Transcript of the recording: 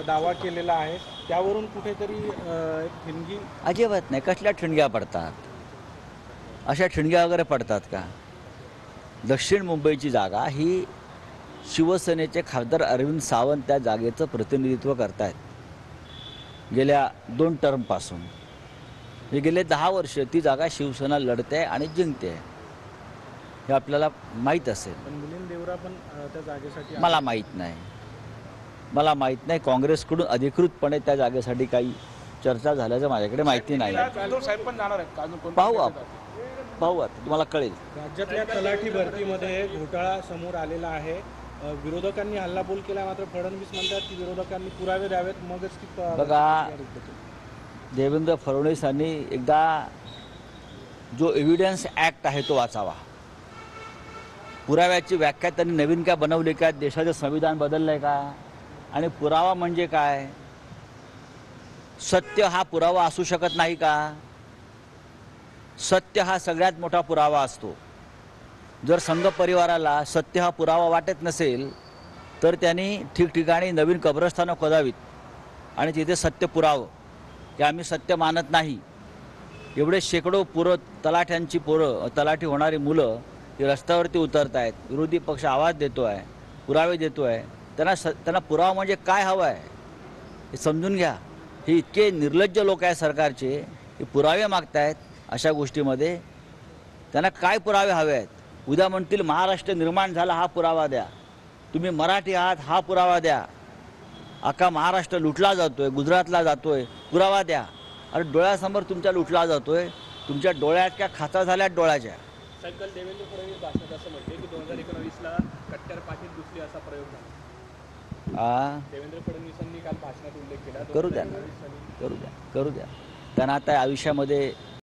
दावा केलेला आहे, त्यावरून कुठेतरी एक ठिणगी अजिबात नाही. कसल्या ठिणग्या पडतात? अशा ठिणग्या वगैरे पडतात का? दक्षिण मुंबईची जागा ही शिवसेनेचे खासदार अरविंद सावंत त्या जागेचं प्रतिनिधित्व करतायत गेल्या 2 टर्मपासून. हे गेले 10 वर्ष ती जागा शिवसेना लढते आणि जिंकते, हे आपल्याला माहीत असेल. पण मिलिंद देवरा पण त्या जागेसाठी मला माहीत नाही. मला माहीत नाही. काँग्रेसकडून अधिकृतपणे त्या जागेसाठी काही चर्चा झाल्याचं माझ्याकडे माहिती नाही. साहेब पण जाणार आहेत का अजून कोण? पाहू आपण, पाहू आता, तुम्हाला कळेल. राज्यातल्या तलाठी भरतीमध्ये घोटाळा समोर आलेला आहे. विरोधकांनी हल्लाबोल केला, मात्र फडणवीस म्हणतात की विरोधकांनी पुरावे द्यावेत मगच ती बघा, देवेंद्र फडणवीसांनी एकदा जो एव्हिडन्स ॲक्ट आहे तो वाचावा. पुराव्याची व्याख्या त्यांनी नवीन काय बनवली का? देशाचं संविधान बदललं आहे का? आणि पुरावा म्हणजे काय? सत्य हा पुरावा असू शकत नाही का? सत्य हा सगळ्यात मोठा पुरावा असतो. जर संघ परिवाराला सत्य हा पुरावा वाटत नसेल तर त्यांनी ठिकठिकाणी नवीन कब्रस्थानं खोदावीत आणि तिथे सत्य पुरावं की आम्ही सत्य मानत नाही. एवढे शेकडो तलाठ्यांची तलाठी होणारी मुलं ती रस्त्यावरती उतरत आहेत. विरोधी पक्ष आवाज देतो आहे, पुरावे देतो आहे. त्यांना पुरावा म्हणजे काय हवं आहे हे समजून घ्या. हे इतके निर्लज्ज लोक आहेत सरकारचे, हे पुरावे मागतायत अशा गोष्टीमध्ये. त्यांना काय पुरावे हवे आहेत? उद्या म्हणतील महाराष्ट्र निर्माण झाला, हा पुरावा द्या. तुम्ही मराठी आहात, हा पुरावा द्या. अख्खा महाराष्ट्र लुटला जातोय, गुजरातला जातोय, पुरावा द्या. अरे डोळ्यासमोर तुमच्या लुटला जातोय, तुमच्या डोळ्यात क्या खाचा झाल्यात डोळ्याच्या. साहेब, काल देवेंद्र फडणवीस भाषणात असं म्हटले की 2019ला कट्टर पाटील दुसरी असा प्रयोग झाला. देवेंद्र फडणवीसांनी काल भाषणात उल्लेख केला. करू द्या, करू द्या, करू द्या. त्यांना आता आयुष्यामध्ये